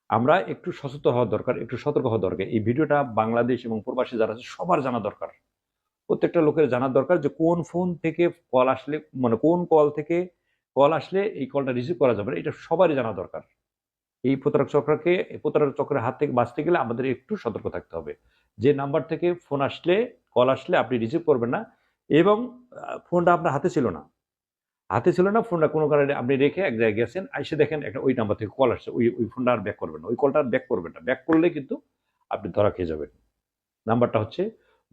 আমরা একটু সচেতন হওয়া দরকার, একটু সতর্ক হওয়া দরকার। এই ভিডিওটা বাংলাদেশ এবং প্রবাসী যারা আছে সবার জানা দরকার। প্রত্যেকটা লোকের জানা দরকার যে কোন ফোন থেকে কল আসলে, মানে কোন কল থেকে কল আসলে এই কলটা রিসিভ করা যাবে না, এটা সবারই জানা দরকার। এই প্রতারক চক্রের হাত থেকে বাঁচতে গেলে আমাদের একটু সতর্ক থাকতে হবে। যে নাম্বার থেকে ফোন আসলে, কল আসলে আপনি রিসিভ করবেন না, এবং ফোনটা আপনার হাতে ছিল না, ফোনটা কোনো কারণে আপনি রেখে এক জায়গায় গেছেন, এসে দেখেন একটা ওই নাম্বার থেকে কল আসছে, ওই ফোনটা আর ব্যাক করবেন না, ওই কলটা আর ব্যাক করবেন না। ব্যাক করলে কিন্তু আপনি ধরা খেয়ে যাবেন। নাম্বারটা হচ্ছে,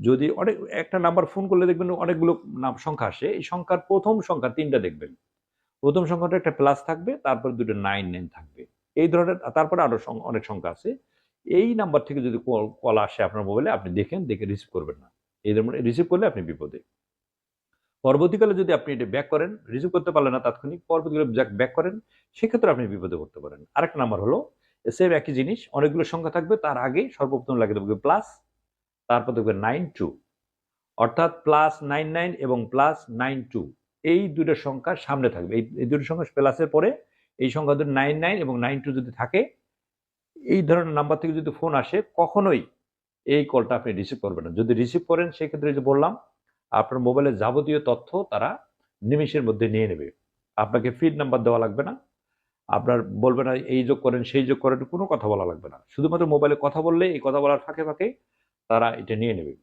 যদি অনেক একটা নাম্বার ফোন করলে দেখবেন অনেকগুলো সংখ্যা আসে, এই সংখ্যার প্রথম সংখ্যা ৩টা দেখবেন। প্রথম সংখ্যাটা একটা প্লাস থাকবে, তারপর দুটো 99 থাকবে। এই ধরনের, তারপরে আরো অনেক সংখ্যা আছে। এই নাম্বার থেকে যদি কল আসে আপনার মোবাইলে, আপনি দেখেন, দেখে রিসিভ করবেন না। এই ধরনের রিসিভ করলে আপনি বিপদে। পরবর্তীকালে যদি আপনি এটা ব্যাক করেন, রিসিভ করতে পারলেন না তাৎক্ষণিক, পরবর্তীকালে ব্যাক করেন, সেক্ষেত্রে আপনি বিপদে পড়তে পারেন। আরেকটা নাম্বার হলো, সেম একই জিনিস, অনেকগুলো সংখ্যা থাকবে, তার আগে সর্বপ্রথম লাগিয়ে দেবো প্লাস, তারপর দেখবেন 92, অর্থাৎ +99 এবং +92, এই দুটো সংখ্যা সামনে থাকবে। এই দুটো সংখ্যা প্লাসের পরে এই সংখ্যা দুটো 99 এবং 92 যদি থাকে, এই ধরনের নাম্বার থেকে যদি ফোন আসে, কখনোই এই কলটা আপনি রিসিভ করবেন না। যদি রিসিভ করেন, সেক্ষেত্রে যে বললাম, আপনার মোবাইলের যাবতীয় তথ্য তারা নিমেষের মধ্যে নিয়ে নেবে। আপনাকে ফিড নাম্বার দেওয়া লাগবে না। আপনার বলবে না এই যোগ করেন, সেই যোগ করেন, কোনো কথা বলা লাগবে না। শুধুমাত্র মোবাইলে কথা বললে, এই কথা বলার ফাঁকে ফাঁকে তারা এটা নিয়ে নেবে।